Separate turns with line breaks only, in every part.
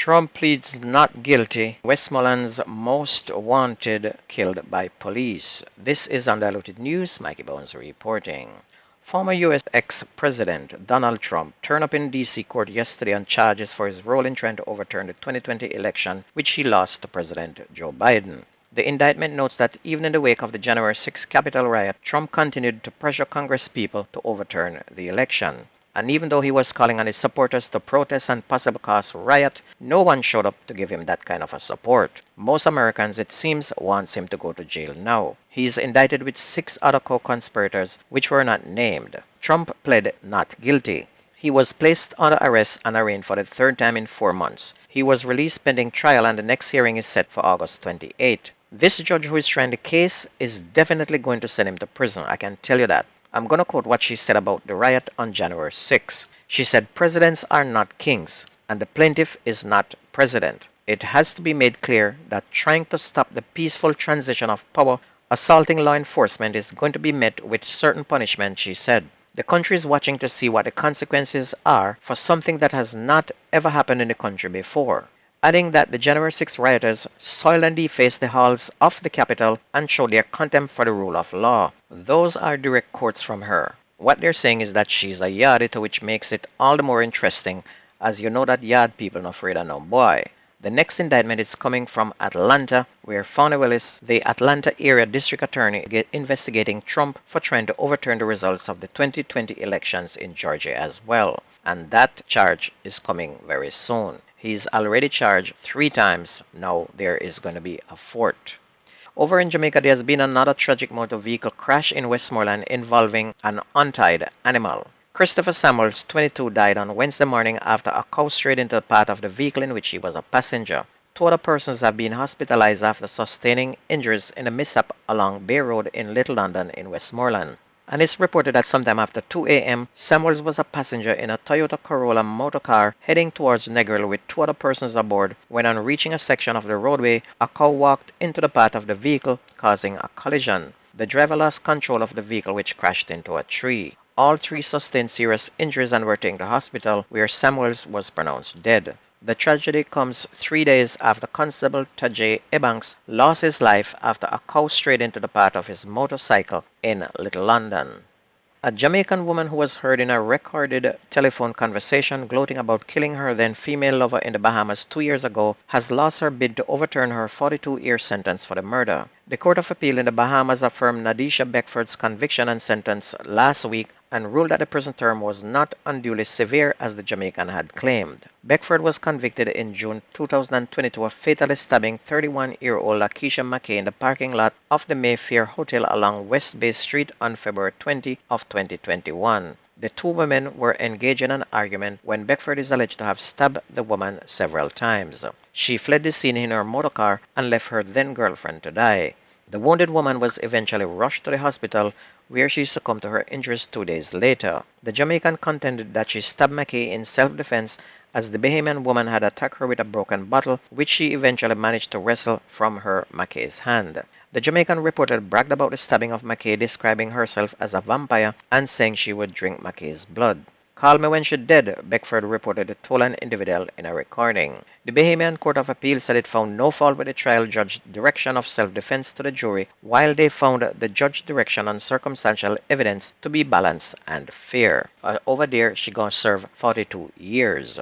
Trump pleads not guilty. Westmoreland's most wanted killed by police. This is Undiluted News. Mikey Bones reporting. Former U.S. ex-president Donald Trump turned up in D.C. court yesterday on charges for his role in trying to overturn the 2020 election, which he lost to President Joe Biden. The indictment notes that even in the wake of the January 6 Capitol riot, Trump continued to pressure Congresspeople to overturn the election. And even though he was calling on his supporters to protest and possibly cause riot, no one showed up to give him that kind of a support. Most Americans, it seems, wants him to go to jail now. He is indicted with 6 other co-conspirators, which were not named. Trump pled not guilty. He was placed under arrest and arraigned for the 3rd time in 4 months. He was released pending trial, and the next hearing is set for August 28. This judge who is trying the case is definitely going to send him to prison, I can tell you that. I'm going to quote what she said about the riot on January 6. She said, "Presidents are not kings, and the plaintiff is not president. It has to be made clear that trying to stop the peaceful transition of power, assaulting law enforcement is going to be met with certain punishment," she said. "The country is watching to see what the consequences are for something that has not ever happened in the country before." Adding that the January 6 rioters soiled and defaced the halls of the Capitol and showed their contempt for the rule of law. Those are direct quotes from her. What they're saying is that she's a yardie, which makes it all the more interesting, as you know that yard people not afraid of no boy. The next indictment is coming from Atlanta, where Fauner Willis, the Atlanta area district attorney, is investigating Trump for trying to overturn the results of the 2020 elections in Georgia as well. And that charge is coming very soon. He's already charged 3 times. Now there is going to be a 4th. Over in Jamaica, there has been another tragic motor vehicle crash in Westmoreland involving an untied animal. Christopher Samuels, 22, died on Wednesday morning after a cow strayed into the path of the vehicle in which he was a passenger. 2 other persons have been hospitalized after sustaining injuries in a mishap along Bay Road in Little London in Westmoreland. And it's reported that sometime after 2 a.m., Samuels was a passenger in a Toyota Corolla motorcar heading towards Negril with 2 other persons aboard when, on reaching a section of the roadway, a cow walked into the path of the vehicle, causing a collision. The driver lost control of the vehicle, which crashed into a tree. All 3 sustained serious injuries and were taken to hospital, where Samuels was pronounced dead. The tragedy comes 3 days after Constable Tajay Ebanks lost his life after a cow strayed into the path of his motorcycle in Little London. A Jamaican woman who was heard in a recorded telephone conversation gloating about killing her then female lover in the Bahamas 2 years ago has lost her bid to overturn her 42-year sentence for the murder. The Court of Appeal in the Bahamas affirmed Nadisha Beckford's conviction and sentence last week and ruled that the prison term was not unduly severe as the Jamaican had claimed. Beckford was convicted in June 2022 of fatally stabbing 31-year-old Lakeisha McKay in the parking lot of the Mayfair Hotel along West Bay Street on February 20 of 2021. The 2 women were engaged in an argument when Beckford is alleged to have stabbed the woman several times. She fled the scene in her motorcar and left her then-girlfriend to die. The wounded woman was eventually rushed to the hospital, where she succumbed to her injuries 2 days later. The Jamaican contended that she stabbed McKay in self-defense, as the Bahamian woman had attacked her with a broken bottle, which she eventually managed to wrestle from her McKay's hand. The Jamaican reporter bragged about the stabbing of McKay, describing herself as a vampire and saying she would drink McKay's blood. "Call me when she's dead," Beckford reported to an individual in a recording. The Bahamian Court of Appeal said it found no fault with the trial judge's direction of self-defense to the jury, while they found the judge's direction on circumstantial evidence to be balanced and fair. Over there, she gonna serve 42 years.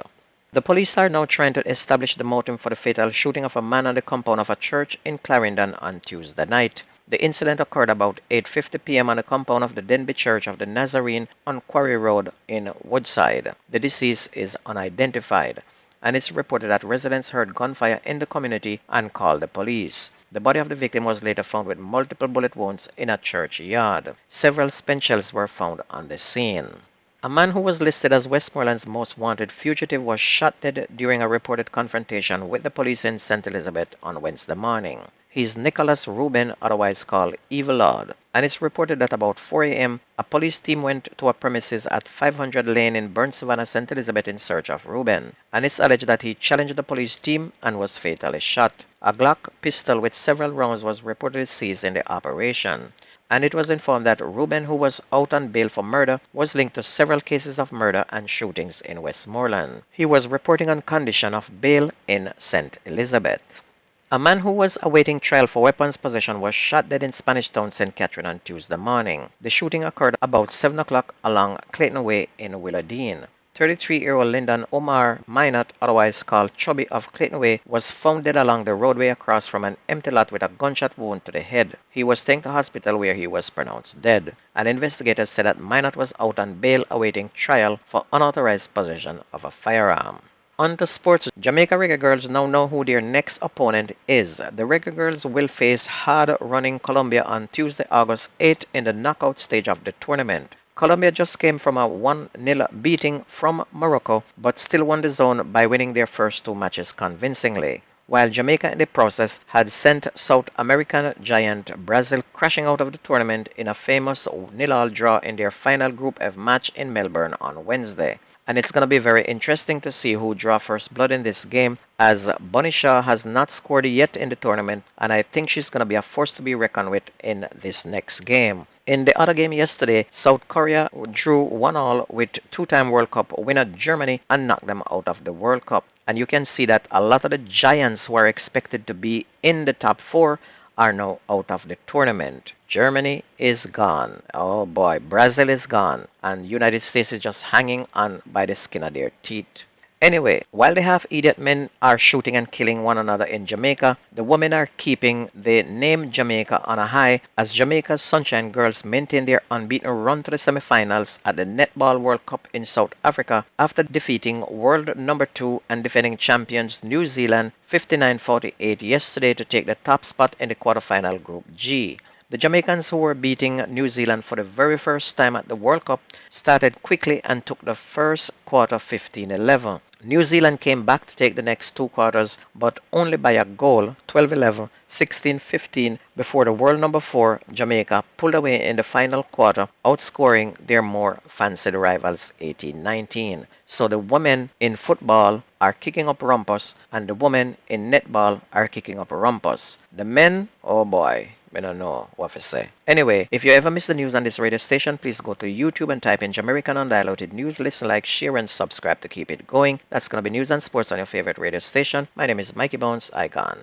The police are now trying to establish the motive for the fatal shooting of a man on the compound of a church in Clarendon on Tuesday night. The incident occurred about 8:50 p.m. on the compound of the Denby Church of the Nazarene on Quarry Road in Woodside. The deceased is unidentified, and it's reported that residents heard gunfire in the community and called the police. The body of the victim was later found with multiple bullet wounds in a churchyard. Several spent shells were found on the scene. A man who was listed as Westmoreland's most wanted fugitive was shot dead during a reported confrontation with the police in St. Elizabeth on Wednesday morning. He's Nicholas Rubin, otherwise called Evil Lord, and it's reported that about 4 a.m. a police team went to a premises at 500 Lane in Burnt Savannah, St. Elizabeth in search of Rubin, and it's alleged that he challenged the police team and was fatally shot. A Glock pistol with several rounds was reportedly seized in the operation, and it was informed that Ruben, who was out on bail for murder, was linked to several cases of murder and shootings in Westmoreland. He was reporting on condition of bail in St. Elizabeth. A man who was awaiting trial for weapons possession was shot dead in Spanish Town, St. Catherine on Tuesday morning. The shooting occurred about 7 o'clock along Clayton Way in Willowdene. 33-year-old Lyndon Omar Minot, otherwise called Chubby of Clayton Way, was found dead along the roadway across from an empty lot with a gunshot wound to the head. He was taken to hospital where he was pronounced dead. And investigators said that Minot was out on bail awaiting trial for unauthorized possession of a firearm. On to sports, Jamaica Reggae Girls now know who their next opponent is. The Reggae Girls will face hard-running Colombia on Tuesday, August 8 in the knockout stage of the tournament. Colombia just came from a 1-0 beating from Morocco, but still won the zone by winning their first 2 matches convincingly, while Jamaica in the process had sent South American giant Brazil crashing out of the tournament in a famous 0-0 draw in their final Group F match in Melbourne on Wednesday. And it's going to be very interesting to see who draw first blood in this game, as Bunny Shaw has not scored yet in the tournament, and I think she's going to be a force to be reckoned with in this next game. In the other game yesterday, South Korea drew 1-1 with 2-time World Cup winner Germany and knocked them out of the World Cup. And you can see that a lot of the giants who are expected to be in the top 4 are now out of the tournament. Germany is gone. Oh boy, Brazil is gone. And United States is just hanging on by the skin of their teeth. Anyway, while the half-idiot men are shooting and killing one another in Jamaica, the women are keeping the name Jamaica on a high as Jamaica's Sunshine Girls maintain their unbeaten run to the semifinals at the Netball World Cup in South Africa after defeating world number 2 and defending champions New Zealand 59-48 yesterday to take the top spot in the quarterfinal Group G. The Jamaicans, who were beating New Zealand for the very first time at the World Cup, started quickly and took the first quarter 15-11. New Zealand came back to take the next 2 quarters, but only by a goal, 12-11, 16-15, before the world number 4, Jamaica, pulled away in the final quarter, outscoring their more fancied rivals 18-19. So the women in football are kicking up rumpus, and the women in netball are kicking up rumpus. The men, oh boy, I don't know what to say. Anyway, if you ever miss the news on this radio station, please go to YouTube and type in Jamaican Undiluted News. Listen, like, share, and subscribe to keep it going. That's going to be news and sports on your favorite radio station. My name is Mikey Bones. I gone.